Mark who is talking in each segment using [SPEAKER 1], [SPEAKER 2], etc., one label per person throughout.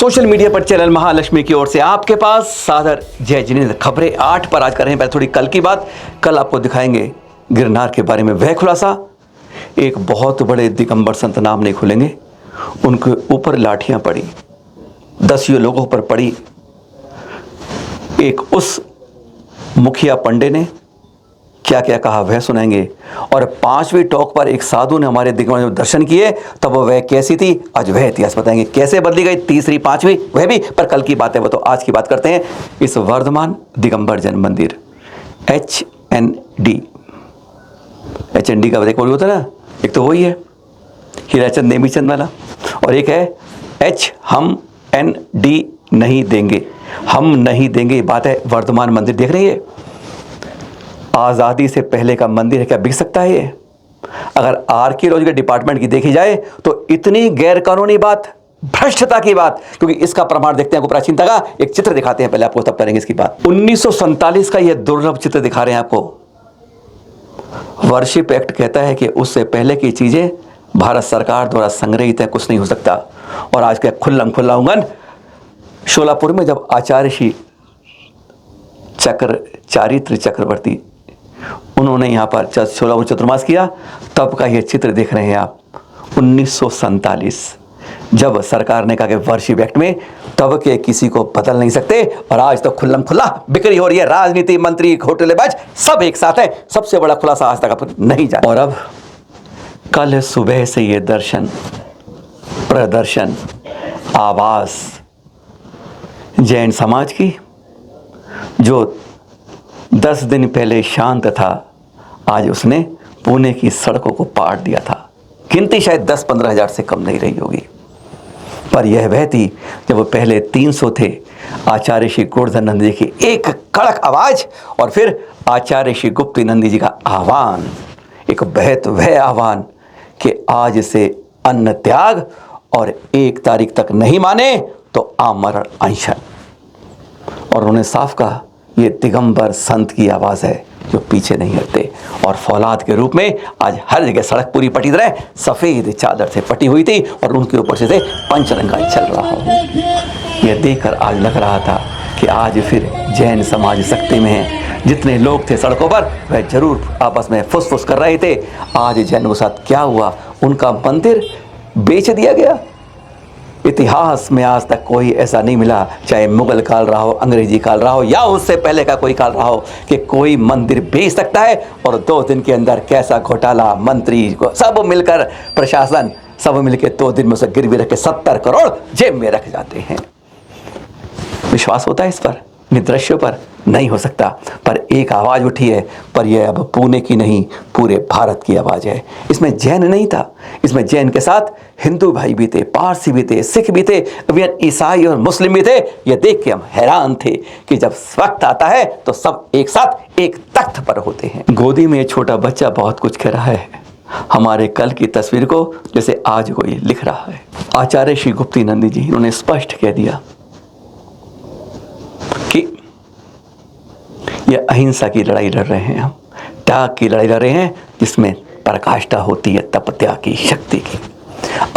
[SPEAKER 1] Social media पर channel Mahalakshmi की ओर से आपके पास सादर जय जिनेंद्र। खबरें 8 पर आज कर रहे हैं। पहले थोड़ी कल की बात। कल आपको दिखाएंगे गिरनार के बारे में वह खुलासा। एक बहुत बड़े दिगंबर संत नाम नहीं खुलेंगे, उनके ऊपर लाठियां पड़ी, 10 लोगों पर पड़ी। एक उस मुखिया पंडे ने क्या क्या कहा वह सुनाएंगे। और 5वीं टॉक पर एक साधु ने हमारे दिगंबर दर्शन किए, तब वह कैसी थी, आज वह इतिहास बताएंगे। कैसे बदली गई 3री 5वीं वह भी, पर कल की बात है वो तो आज की बात करते हैं। इस वर्धमान दिगंबर जैन मंदिर HND का देखो होता है ना, एक तो वही है हीराचंद नेमीचंद वाला, और एक है हम ND नहीं देंगे, हम नहीं देंगे। बात है वर्धमान मंदिर देख रही है, आज़ादी से पहले का मंदिर है, क्या बिक सकता है ये? अगर आर्कियोलॉजिकल डिपार्टमेंट की देखी जाए तो इतनी गैर कानूनी बात, भ्रष्टता की बात, क्योंकि इसका प्रमाण देखते हैं आपको प्राचीनता का। एक चित्र दिखाते हैं पहले आपको, तब करेंगे इसकी बात। 1947 का यह दुर्लभ चित्र दिखा रहे हैं आपको। वर्शिप एक्ट कहता है कि उससे पहले की चीजें भारत सरकार द्वारा संग्रहित है, कुछ नहीं हो सकता। और आज का खुल्लम खुल्ला उंगन शोलापुर में जब आचार्य श्री चारित्र चक्रवर्ती उन्होंने यहाँ पर शोलापुर चतुर्मास किया, तब का ये चित्र देख रहे हैं आप। 1947 जब सरकार ने कहा कि वर्शिप एक्ट में, तब के किसी को बदल नहीं सकते। और आज तो खुल्लम खुल्ला बिक्री हो रही है, राजनीति मंत्री घोटालेबाज सब एक साथ है। सबसे बड़ा खुलासा आज तक आप नहीं जाने। और अब कल सुबह से ये दर्शन, प्रदर्शन, आवाज जैन समाज की, जो 10 दिन पहले शांत था, आज उसने पुणे की सड़कों को पाट दिया था। गिनती शायद 10-15 हज़ार से कम नहीं रही होगी, पर यह वह थी जब वो पहले 300 थे। आचार्य श्री गोवर्धन नंद जी की एक कड़क आवाज, और फिर आचार्य श्री गुप्ती नंदी जी का आह्वान, एक बेहद वह आह्वान कि आज से अन्न त्याग, और 1 तारीख तक नहीं माने तो आमरण अनशन। और उन्होंने साफ कहा ये दिगंबर संत की आवाज़ है जो पीछे नहीं हटते। और फौलाद के रूप में आज हर जगह सड़क पूरी पटी तरह सफ़ेद चादर से पटी हुई थी, और उनके ऊपर से पंचरंगा चल रहा हो। यह देखकर आज लग रहा था कि आज फिर जैन समाज शक्ति में है। जितने लोग थे सड़कों पर वह जरूर आपस में फुसफुस कर रहे थे। आज जैनों के साथ क्या हुआ, उनका मंदिर बेच दिया गया। इतिहास में आज तक कोई ऐसा नहीं मिला, चाहे मुगल काल रहा हो, अंग्रेजी काल रहा हो, या उससे पहले का कोई काल रहा हो, कि कोई मंदिर बेच सकता है। और 2 दिन के अंदर कैसा घोटाला, मंत्री को सब मिलकर, प्रशासन सब मिलकर 2 दिन में उसे गिरवी रख के 70 करोड़ जेब में रख जाते हैं। विश्वास होता है इस पर? दृश्यों पर नहीं हो सकता। पर एक आवाज़ उठी है, पर यह अब पुणे की नहीं, पूरे भारत की आवाज़ है। इसमें जैन नहीं था, इसमें जैन के साथ हिंदू भाई भी थे, पारसी भी थे, सिख भी थे, ईसाई और मुस्लिम भी थे। यह देख के हम हैरान थे कि जब वक्त आता है तो सब एक साथ एक तख्त पर होते हैं। गोदी में छोटा बच्चा बहुत कुछ कह रहा है, हमारे कल की तस्वीर को जैसे आज कोई लिख रहा है। आचार्य श्री गुप्ती नंदी जी उन्होंने स्पष्ट कह दिया कि यह अहिंसा की लड़ाई लड़ रहे हैं, हम त्याग की लड़ाई लड़ रहे हैं, जिसमें पराकाष्ठा होती है तपत्या की, शक्ति की।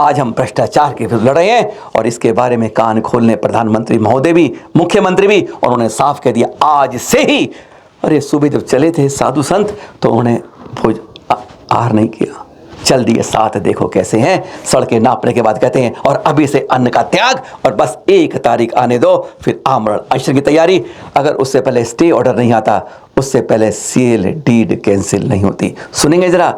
[SPEAKER 1] आज हम भ्रष्टाचार के विरुद्ध लड़ रहे हैं, और इसके बारे में कान खोलने प्रधानमंत्री महोदय भी, मुख्यमंत्री भी, और उन्होंने साफ कह दिया आज से ही। अरे सुबह जब चले थे साधु संत तो उन्होंने भोज आहार नहीं किया, चल दिए साथ, देखो कैसे हैं। सड़कें नापने के बाद कहते हैं और अभी से अन्न का त्याग, और बस 1 तारीख आने दो, फिर आमरण अनशन की तैयारी। अगर उससे पहले स्टे ऑर्डर नहीं आता, उससे पहले सेल डीड कैंसिल नहीं होती। सुनेंगे जरा,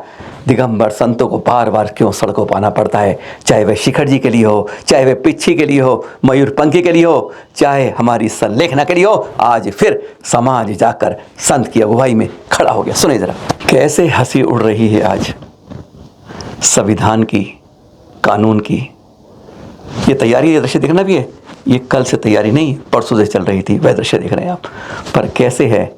[SPEAKER 1] दिगंबर संतों को बार बार क्यों सड़कों पर आना पड़ता है, चाहे वह शिखर जी के लिए हो, चाहे वह पिच्छी के लिए हो, मयूरपंखी के लिए हो, चाहे हमारी संलेखना के लिए हो। आज फिर समाज जाकर संत की अगुवाई में खड़ा हो गया। सुने जरा कैसे हंसी उड़ रही है आज संविधान की, कानून की। ये तैयारी, ये दृश्य देखना भी है, ये कल से तैयारी नहीं, परसों से चल रही थी, वह दृश्य देख रहे हैं आप। पर कैसे है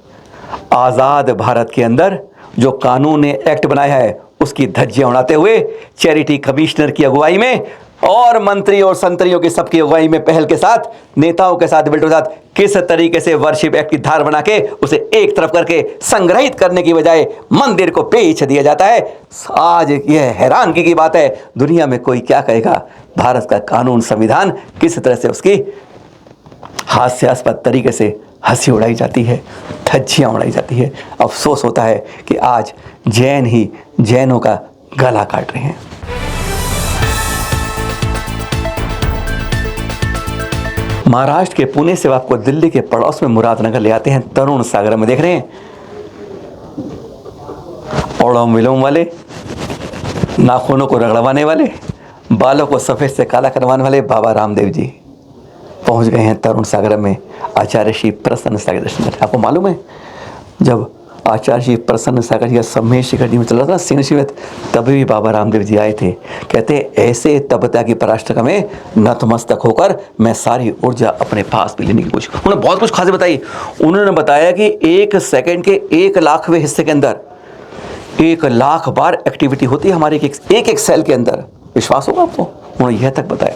[SPEAKER 1] आज़ाद भारत के अंदर जो कानून ने एक्ट बनाया है, उसकी धज्जियां उड़ाते हुए चैरिटी कमिश्नर की अगुवाई में और मंत्री और संतरियों की सबकी अगुवाई में पहल के साथ, नेताओं के साथ, बिल्डर के साथ किस तरीके से वर्शिप एक्ट की धार बना के उसे एक तरफ करके संग्रहित करने की बजाय मंदिर को बेच दिया जाता है। आज यह हैरानगी की बात है, दुनिया में कोई क्या कहेगा। भारत का कानून, संविधान किस तरह से उसकी हास्यास्पद तरीके से हंसी उड़ाई जाती है, धज्जियां उड़ाई जाती है। अफसोस होता है कि आज जैन ही जैनों का गला काट रहे हैं। महाराष्ट्र के पुणे से आपको दिल्ली के पड़ोस में मुरादनगर ले आते हैं। तरुण सागर में देख रहे हैं, ओणम विलोम वाले, नाखूनों को रगड़वाने वाले, बालों को सफेद से काला करवाने वाले बाबा रामदेव जी पहुंच गए हैं तरुण सागर में आचार्य श्री प्रसन्न सागर दर्शन करने। आपको मालूम है, जब आचार्य श्री प्रसन्न सागर जी का सम्मेलन शिखर जी में चल रहा था सिंह शिविर, तभी भी बाबा रामदेव जी आए थे। कहते ऐसे तपत्या की पराष्टका में नतमस्तक होकर मैं सारी ऊर्जा अपने पास भी लेने की कोशिश। उन्होंने बहुत कुछ खास बताई। उन्होंने बताया कि 1 सेकंड के 1 लाखवें हिस्से के अंदर 1 लाख बार एक्टिविटी होती है हमारे एक सेल के अंदर। विश्वास होगा आपको? उन्होंने यह तक बताया।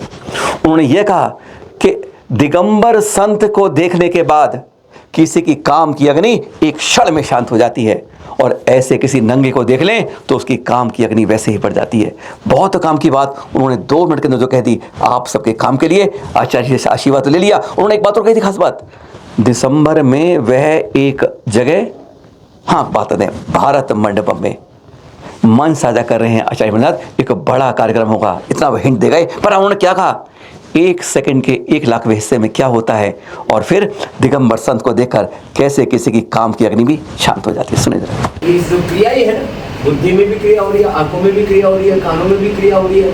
[SPEAKER 1] उन्होंने यह कहा कि दिगंबर संत को देखने के बाद किसी की काम की अग्नि एक क्षण में शांत हो जाती है, और ऐसे किसी नंगे को देख लें तो उसकी काम की अग्नि वैसे ही बढ़ जाती है। बहुत काम की बात उन्होंने 2 मिनट के अंदर जो कह दी आप सबके काम के लिए। आचार्य से आशीर्वाद तो ले लिया। उन्होंने एक बात और कही थी, खास बात, दिसंबर में वह एक जगह, हाँ बात दें, भारत मंडपम में मन साझा कर रहे हैं आचार्य मणिनाथ, एक बड़ा कार्यक्रम होगा, इतना वो हिंट दे गए। पर उन्होंने क्या कहा, 1 सेकंड के 1 लाखवें हिस्से में क्या होता है, और फिर दिगंबर संत को देखकर कैसे किसी की काम की अग्नि भी शांत हो जाती है। सुने जरा।
[SPEAKER 2] ये जो क्रिया ही है ना, बुद्धि में भी क्रिया हो रही है, आंखों में भी क्रिया हो रही है, कानों में भी क्रिया हो रही है।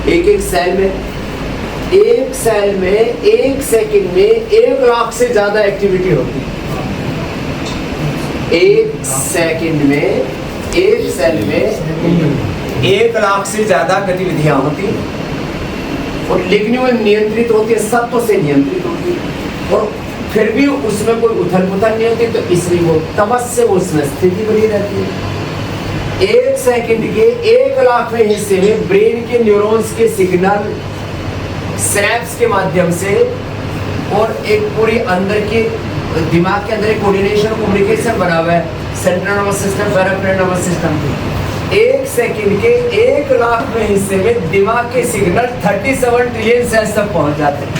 [SPEAKER 2] एक सेल में 1 सेकंड में 1 लाख से ज्यादा एक्टिविटी होती है। 1 सेकंड में 1 सेल में 1 लाख से ज्यादा गतिविधियां होती हैं, और लेकिन वो नियंत्रित होती है, सत्व से नियंत्रित होती है, और फिर भी उसमें कोई उथल पुथल नहीं होती, तो इसलिए वो तमस से उसमें स्थिति बनी रहती है। 1 सेकंड के 1 लाखवें हिस्से में ब्रेन के न्यूरॉन्स के सिग्नल सिनेप्स के माध्यम से, और एक पूरी अंदर के दिमाग के अंदर एक कोऑर्डिनेशन कम्युनिकेशन बना हुआ है, central nervous system, peripheral nervous system. 1 second के 1 लाखवें हिस्से में दिमाग के सिग्नल 37 ट्रिलियन सेल्स तक पहुंच जाते हैं।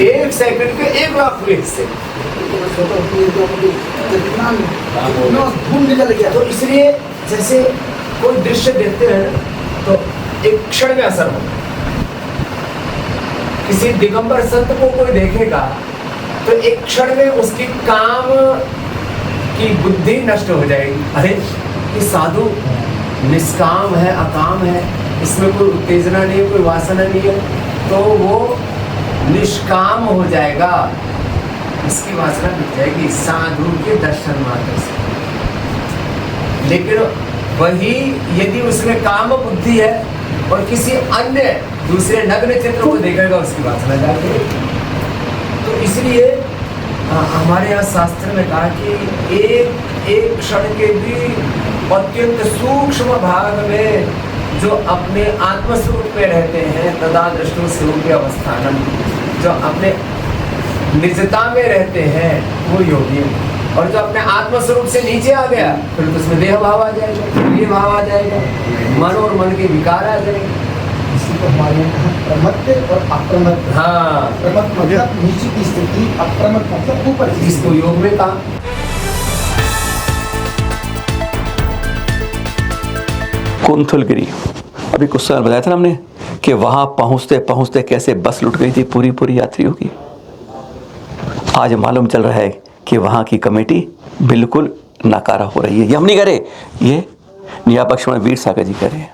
[SPEAKER 2] 1 सेकंड के 1 लाखवें हिस्से तो इसलिए जैसे कोई दृश्य देखते हैं तो एक क्षण में असर होता है। किसी दिगंबर संत को कोई देखेगा तो एक क्षण में उसकी काम की बुद्धि नष्ट हो जाएगी। अरे ये साधु निष्काम है, अकाम है, इसमें कोई उत्तेजना नहीं है, कोई वासना नहीं है, तो वो निष्काम हो जाएगा, इसकी वासना मिट जाएगी साधु के दर्शन मात्र से। लेकिन वही यदि उसमें काम बुद्धि है और किसी अन्य दूसरे नग्न चित्र को देखेगा, उसकी वासना जाएगी। तो इसलिए हमारे यहाँ शास्त्र में कहा कि एक क्षण के भी अत्यंत सूक्ष्म भाग में जो अपने आत्मस्वरूप में रहते हैं, तदा दृष्टो स्वरूप अवस्थानम, जो अपने निजता में रहते हैं वो योगी है। और जो अपने आत्मस्वरूप से नीचे आ गया फिर तो उसमें देह भाव आ जाएगा, ये भाव आ जाएगा, मन और मन के विकार आ जाएंगे।
[SPEAKER 3] इसी को हमारे यहाँ प्रमत्त और अप्रमत्त।
[SPEAKER 2] हाँ,
[SPEAKER 3] प्रमत्त मतलब नीचे की स्थिति, अप्रमत्त मतलब ऊपर की।
[SPEAKER 2] इसको योग में कहा।
[SPEAKER 1] कुंथलगिरी, अभी कुछ साल बताया था ना हमने कि वहां पहुंचते पहुंचते कैसे बस लुट गई थी पूरी यात्रियों की। आज मालूम चल रहा है कि वहां की कमेटी बिल्कुल नाकारा हो रही है। ये हम नहीं कह रहे, ये नियापक्ष में वीर सागर जी कह रहे हैं।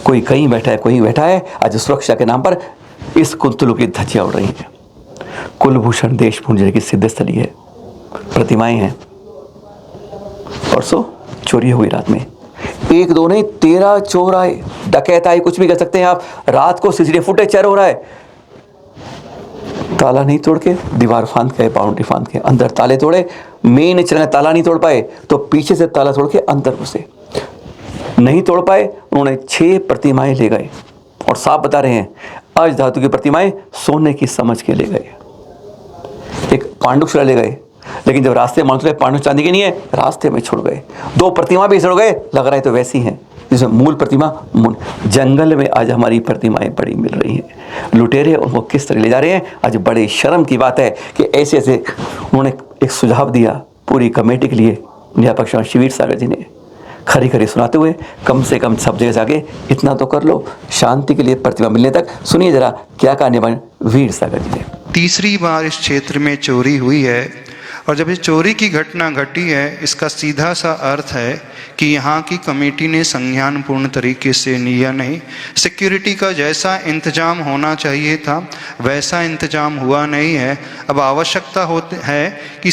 [SPEAKER 1] कोई कहीं बैठा है, कोई बैठा है। आज सुरक्षा के नाम पर इस कुंतलू की धज्जियां उड़ रही हैं। कुलभूषण देशपूंज की सिद्ध स्थली है, प्रतिमाएं हैं। परसों चोरी हुई रात में, 1 2 नहीं 13 चोर आए, डकैत आए, कुछ भी कर सकते हैं आप। रात को सीसीटीवी फुटेज चेक हो रहा है, ताला नहीं तोड़ के दीवार फांद के, बाउंड्री फांद के अंदर ताले तोड़े। मेन चैनल ताला नहीं तोड़ पाए तो पीछे से ताला तोड़ के अंदर घुसे। नहीं तोड़ पाए, उन्होंने 6 प्रतिमाएं ले गए और साफ बता रहे हैं अज धातु की प्रतिमाएं सोने की समझ के ले गए। एक पांडुशिला ले गए, लेकिन जब रास्ते में मालूम पांडु चांदी के नहीं है, रास्ते में छोड़ गए। 2 प्रतिमा भी छोड़ गए, लग रहा है तो वैसी हैं जिसमें मूल प्रतिमा जंगल में आज हमारी प्रतिमाएं बड़ी मिल रही हैं। लुटेरे उनको किस तरह ले जा रहे हैं। आज बड़े शर्म की बात है कि ऐसे ऐसे उन्होंने एक सुझाव दिया पूरी कमेटी के लिए। न्यायपक्ष शिवीर सागर जी ने खरी खरी सुनाते हुए कम से कम सब जगह जाके इतना तो कर लो शांति के लिए प्रतिमा मिलने तक। सुनिए जरा क्या कहानी बन वीर सागर जी ने।
[SPEAKER 4] तीसरी बार इस क्षेत्र में चोरी हुई है और जब ये चोरी की घटना घटी है, इसका सीधा सा अर्थ है कि यहाँ की कमेटी ने संज्ञानपूर्ण तरीके से लिया नहीं। सिक्योरिटी का जैसा इंतजाम होना चाहिए था वैसा इंतजाम हुआ नहीं है। अब आवश्यकता होती है कि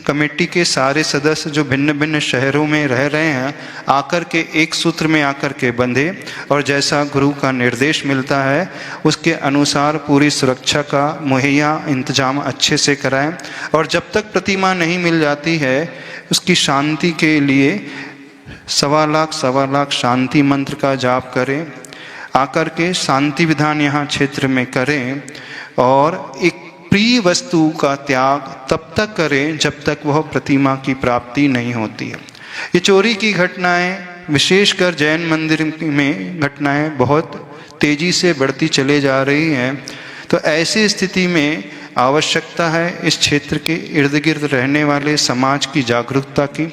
[SPEAKER 4] कमेटी के सारे सदस्य जो भिन्न भिन्न शहरों में रह रहे हैं आकर के एक सूत्र में आकर के बंधे और जैसा गुरु का निर्देश मिलता है उसके अनुसार पूरी सुरक्षा का मुहैया इंतजाम अच्छे से कराएं। और जब तक प्रतिमा नहीं मिल जाती है उसकी शांति के लिए 1.25 लाख शांति मंत्र का जाप करें, आकर के शांति विधान यहाँ क्षेत्र में करें और एक प्रिय वस्तु का त्याग तब तक करें जब तक वह प्रतिमा की प्राप्ति नहीं होती है। ये चोरी की घटनाएं विशेषकर जैन मंदिर में घटनाएं बहुत तेजी से बढ़ती चले जा रही हैं। तो ऐसी स्थिति में आवश्यकता है इस क्षेत्र के इर्द गिर्द रहने वाले समाज की जागरूकता की,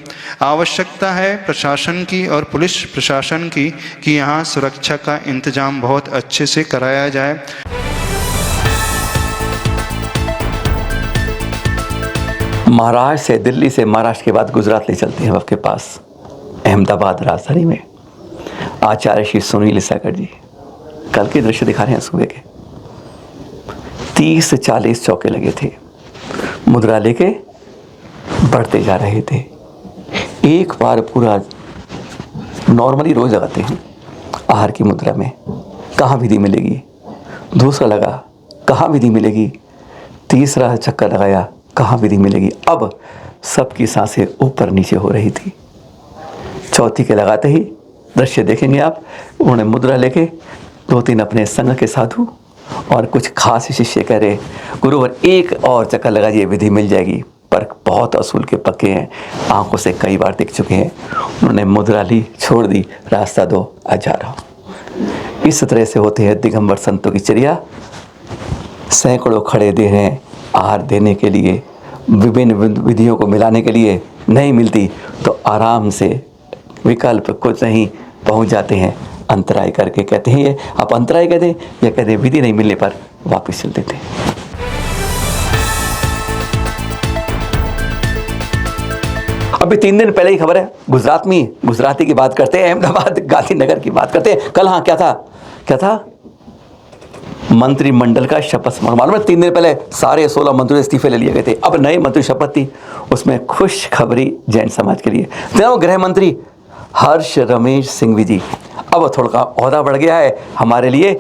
[SPEAKER 4] आवश्यकता है प्रशासन की और पुलिस प्रशासन की कि यहाँ सुरक्षा का इंतजाम बहुत अच्छे से कराया जाए।
[SPEAKER 1] महाराष्ट्र से, दिल्ली से, महाराष्ट्र के बाद गुजरात ले चलते हैं हम आपके पास अहमदाबाद राजधानी में। आचार्य श्री सुनील सागर जी कल के दृश्य दिखा रहे हैं सुबह के। 30 से 40 चौके लगे थे, मुद्रा लेके बढ़ते जा रहे थे। एक बार पूरा नॉर्मली रोज लगाते हैं आहार की मुद्रा में, कहाँ विधि मिलेगी। दूसरा लगा, कहाँ विधि मिलेगी। तीसरा चक्कर लगाया, कहाँ विधि मिलेगी। अब सबकी सांसें ऊपर नीचे हो रही थी। चौथी के लगाते ही दृश्य देखेंगे आप, उन्होंने मुद्रा लेके 2-3 अपने संघ के साधु और कुछ खास शिष्य कह रहे गुरुवर एक और चक्कर लगा दिए विधि मिल जाएगी, पर बहुत असूल के पक्के हैं, आंखों से कई बार देख चुके हैं। उन्होंने मुद्रा ली, छोड़ दी, रास्ता दो, आ जा रहा हूँ। इस तरह से होते हैं दिगंबर संतों की चर्या। सैकड़ों खड़े दे रहे हैं आहार देने के लिए, विभिन्न विधियों को मिलाने के लिए, नहीं मिलती तो आराम से विकल्प कुछ नहीं पहुँच जाते हैं अंतराय करके। कहते हैं ये आप अंतराय कहते हैं या कहते हैं विधि नहीं मिलने पर वापस चल देते हैं। अभी 3 दिन पहले ही खबर है, गुजरात में, गुजराती की बात करते हैं, अहमदाबाद गांधीनगर की बात करते हैं। कल हाँ क्या था मंत्रिमंडल का शपथ समारोह। मालूम है 3 दिन पहले सारे 16 मंत्रियों इस्तीफे ले लिए गए थे। अब नए मंत्री शपथ थी, उसमें खुशखबरी जैन समाज के लिए। गृह मंत्री हर्ष रमेश सिंघवी जी, अब थोड़ा ओहदा बढ़ गया है हमारे लिए।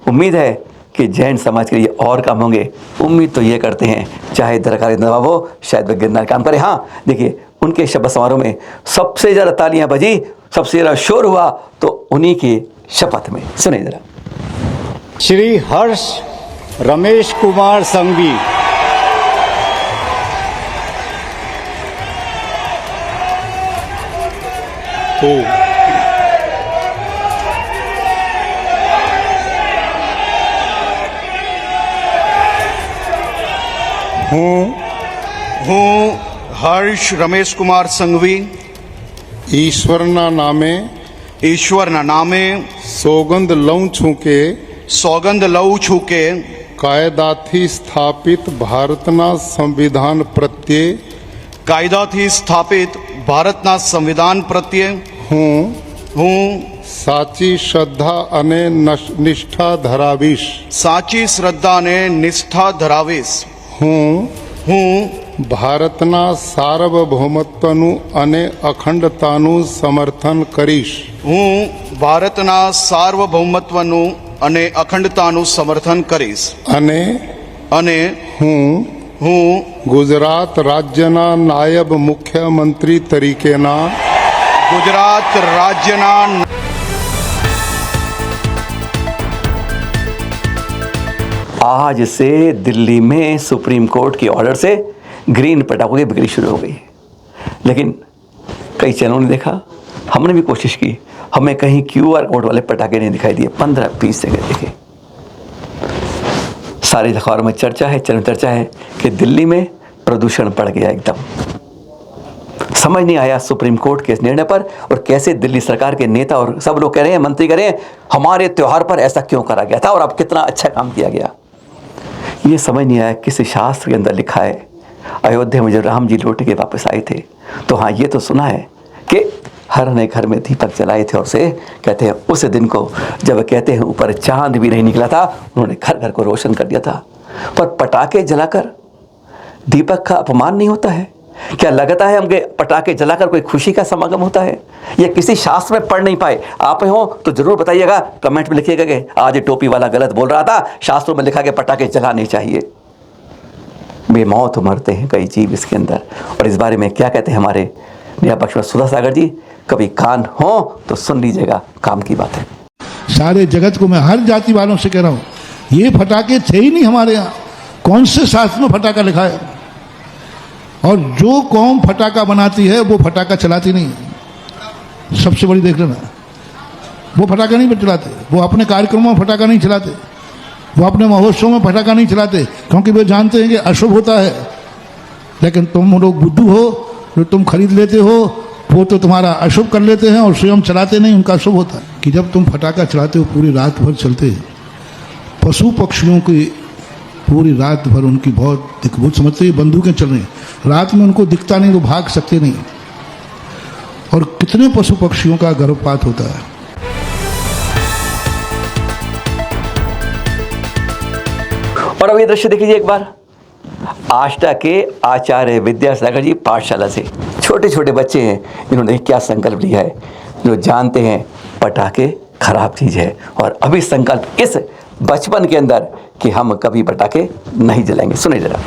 [SPEAKER 1] उम्मीद है कि जैन समाज के लिए और काम होंगे। उम्मीद तो ये करते हैं चाहे दरकारी दबाव हो, शायद वे गिरनार काम करे। हाँ देखिए, उनके शपथ समारोह में सबसे ज़्यादा तालियां बजी, सबसे ज़्यादा शोर हुआ तो उन्हीं की शपथ में। सुनिए जरा।
[SPEAKER 5] श्री हर्ष रमेश कुमार संघवी
[SPEAKER 6] હું હર્ષ રમેશ કુમાર સંઘવી
[SPEAKER 7] ઈશ્વરના નામે સોગંદ લઉં છું કે
[SPEAKER 6] સોગંદ લઉં છું કે
[SPEAKER 7] કાયદાથી સ્થાપિત ભારતના સંવિધાન પ્રત્યે
[SPEAKER 6] કાયદાથી સ્થાપિત ભારતના સંવિધાન પ્રત્યે હું
[SPEAKER 7] સાચી શ્રદ્ધા અને નિષ્ઠા ધરાવીશ.
[SPEAKER 6] સાચી શ્રદ્ધા અને નિષ્ઠા ધરાવીશ.
[SPEAKER 7] હું ભારતના સાર્વભૌમત્વનું અને અખંડતાનું સમર્થન કરીશ.
[SPEAKER 6] હું ભારતના સાર્વભૌમત્વનું અને અખંડતાનું સમર્થન કરીશ. અને હું
[SPEAKER 7] ગુજરાત રાજ્યના નાયબ મુખ્યમંત્રી તરીકેના
[SPEAKER 6] ગુજરાત રાજ્યના
[SPEAKER 1] आज से दिल्ली में सुप्रीम कोर्ट के ऑर्डर से ग्रीन पटाखों की बिक्री शुरू हो गई। लेकिन कई चैनलों ने देखा, हमने भी कोशिश की, हमें कहीं QR कोड वाले पटाखे नहीं दिखाई दिए। 15-20 जगह देखे। सारी अखबारों में चर्चा है, चर्चा है कि दिल्ली में प्रदूषण बढ़ गया एकदम। समझ नहीं आया सुप्रीम कोर्ट के इस निर्णय पर, और कैसे दिल्ली सरकार के नेता और सब लोग कह रहे हैं, मंत्री कह रहे हैं, हमारे त्योहार पर ऐसा क्यों करा गया था और अब कितना अच्छा काम किया गया। ये समझ नहीं आया किसी शास्त्र के अंदर लिखा है। अयोध्या में जब राम जी लौट के वापस आए थे तो हाँ, ये तो सुना है कि हर नए घर में दीपक जलाए थे, और से कहते हैं उस दिन को जब कहते हैं ऊपर चांद भी नहीं निकला था, उन्होंने घर घर को रोशन कर दिया था। पर पटाखे जलाकर दीपक का अपमान नहीं होता है क्या? लगता है हमके पटाखे जलाकर कोई खुशी का समागम होता है? ये किसी शास्त्र में पढ़ नहीं पाए। आप हो तो जरूर बताइएगा, कमेंट में लिखिएगा कि आज टोपी वाला गलत बोल रहा था, शास्त्रों में लिखा कि पटाखे जलाने चाहिए। बेमौत मरते हैं कई जीव इसके अंदर। और इस बारे में क्या कहते हैं हमारे न्यायपक्ष में सुधा सागर जी, कभी कान हो तो सुन लीजिएगा, काम की बात है।
[SPEAKER 8] सारे जगत को मैं हर जाति वालों से कह रहा हूँ, ये फटाके थे ही नहीं हमारे यहाँ। कौन से शास्त्र में फटाका लिखा है? और जो कौम फटाका बनाती है वो फटाका चलाती नहीं। सबसे बड़ी देख लेना, वो फटाका नहीं चलाते, वो अपने कार्यक्रमों में फटाका नहीं चलाते, वो अपने महोत्सव में फटाका नहीं चलाते, क्योंकि वे जानते हैं कि अशुभ होता है। लेकिन तुम लोग बुद्धू हो, जो तुम खरीद लेते हो, वो तो तुम्हारा अशुभ कर लेते हैं और स्वयं चलाते नहीं, उनका शुभ होता है। कि जब तुम फटाका चलाते हो पूरी रात भर चलते हैं, पशु पक्षियों की पूरी रात भर उनकी बहुत वो समझते हैं बंदूकें चल रही हैं, रात में उनको दिखता नहीं, वो भाग सकते नहीं। और कितने पशु पक्षियों का गर्भपात होता है।
[SPEAKER 1] और अब ये दृश्य देख लीजिए एक बार, आष्टा के आचार्य विद्यासागर जी पाठशाला से छोटे छोटे बच्चे हैं, इन्होंने क्या संकल्प लिया है, जो जानते हैं पटाखे खराब चीज है, और अभी संकल्प इस बचपन के अंदर कि हम कभी पटाखे नहीं जलाएंगे। सुनिए जरा।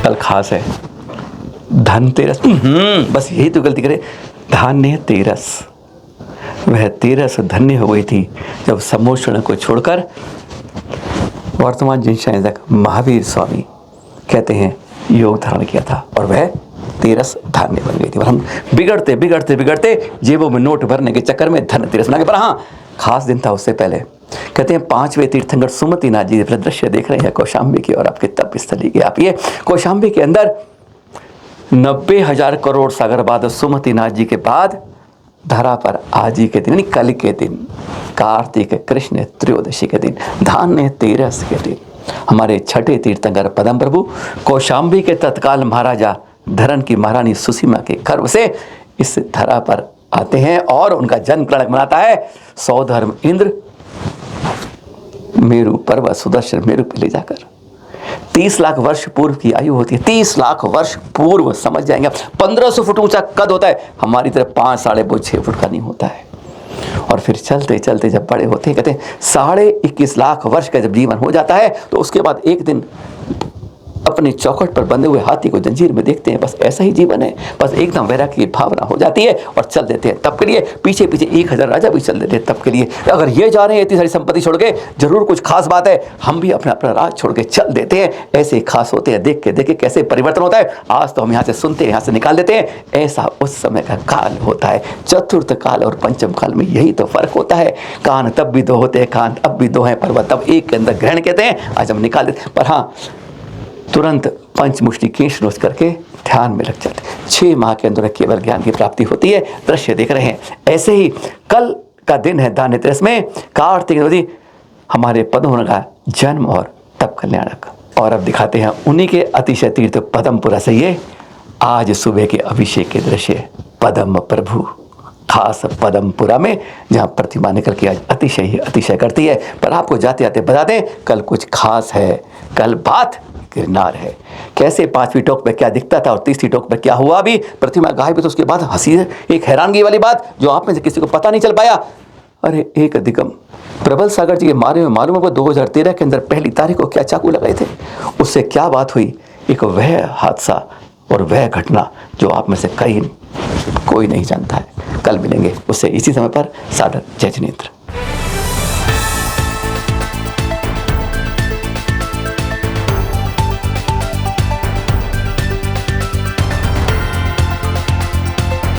[SPEAKER 1] कल खास है धनतेरस। बस यही तो गलती करे, धान्य तेरस। वह तेरस धन्य हो गई थी जब समोषण को छोड़कर वर्तमान जिनशाही तक महावीर स्वामी कहते हैं योग धारण किया था, और वह तेरस धान्य बन गई थी। और हम बिगड़ते बिगड़ते बिगड़ते जेबों में नोट भरने के चक्कर में धनतेरस बना के। पर हाँ, खास दिन था उससे पहले। कहते हैं 5वें तीर्थंकर सुमति नाथ जी दृश्य देख रहे हैं कौशाम्बी की, और आपके तप स्थली के। आप ये कौशाम्बी के अंदर 90,000 करोड़ सागर बाद सुमति नाथ जी के बाद धरा पर आज ही के दिन, यानी कल के दिन, कार्तिक कृष्ण त्रयोदशी के दिन, धान्य तेरस के दिन, हमारे छठे तीर्थंकर पदम प्रभु कौशाम्बी के तत्काल महाराजा धरन की महारानी सुसीमा के गर्भ से इस धरा पर आते हैं, और उनका जन्म कलक मनाता है सौधर्म इंद्र मेरु पर्वत सुदर्शन मेरु पे ले जाकर। 30 लाख वर्ष पूर्व की आयु होती है, 30 लाख वर्ष पूर्व, समझ जाएंगे। 1500 फुट ऊंचा कद होता है, हमारी तरफ 5, 5.5, 6 फुट का नहीं होता है। और फिर चलते चलते जब बड़े होते हैं, कहते हैं 21.5 लाख वर्ष का जब जीवन हो जाता है, तो उसके बाद एक दिन अपनी चौखट पर बंधे हुए हाथी को जंजीर में देखते हैं। बस ऐसा ही जीवन है, बस एकदम वैराग्य की भावना हो जाती है और चल देते हैं तब के लिए। पीछे पीछे 1000 राजा भी चल देते हैं तब के लिए। अगर ये जा रहे हैं इतनी सारी संपत्ति छोड़ के, जरूर कुछ खास बात है, हम भी अपना अपना राज छोड़ के चल देते हैं। ऐसे खास होते हैं, देख के कैसे परिवर्तन होता है। आज तो हम यहाँ से सुनते हैं, यहाँ से निकाल देते हैं। ऐसा उस समय का काल होता है। चतुर्थ काल और पंचम काल में यही तो फर्क होता है। कान तब भी 2 होते हैं, कान अब भी 2 हैं, पर वह तब एक के अंदर ग्रहण कहते हैं। आज हम निकाल देते हैं। पर हाँ, तुरंत पंचमुष्टि केश नोच करके ध्यान में लग जाते। 6 माह के अंदर केवल ज्ञान की प्राप्ति होती है। दृश्य देख रहे हैं। ऐसे ही कल का दिन है दान त्रयस में कार्तिक नदी हमारे पद्म का जन्म और तप कल्याणक। और अब दिखाते हैं उन्हीं के अतिशय तीर्थ पदमपुरा से ये आज सुबह के अभिषेक के दृश्य। पदम प्रभु खास पदमपुरा में जहाँ प्रतिमा निकल के आज अतिशय ही अतिशय करती है। पर आपको जाते जाते बता दें कल कुछ खास है। कल बात गिरनार है। कैसे 5वीं टोक पे क्या दिखता था और 30वीं टोक पे क्या हुआ। भी प्रतिमा गायब है तो उसके बाद हंसी एक हैरानगी वाली बात जो आप में से किसी को पता नहीं चल पाया। अरे एक दिगम प्रबल सागर जी के मारे में मालूम है 2013 के अंदर पहली तारीख को क्या चाकू लगाए थे। उससे क्या बात हुई। एक वह हादसा और वह घटना जो आप में से कोई नहीं जानता है। कल मिलेंगे उससे इसी समय पर। सादर जय जिनेंद्र।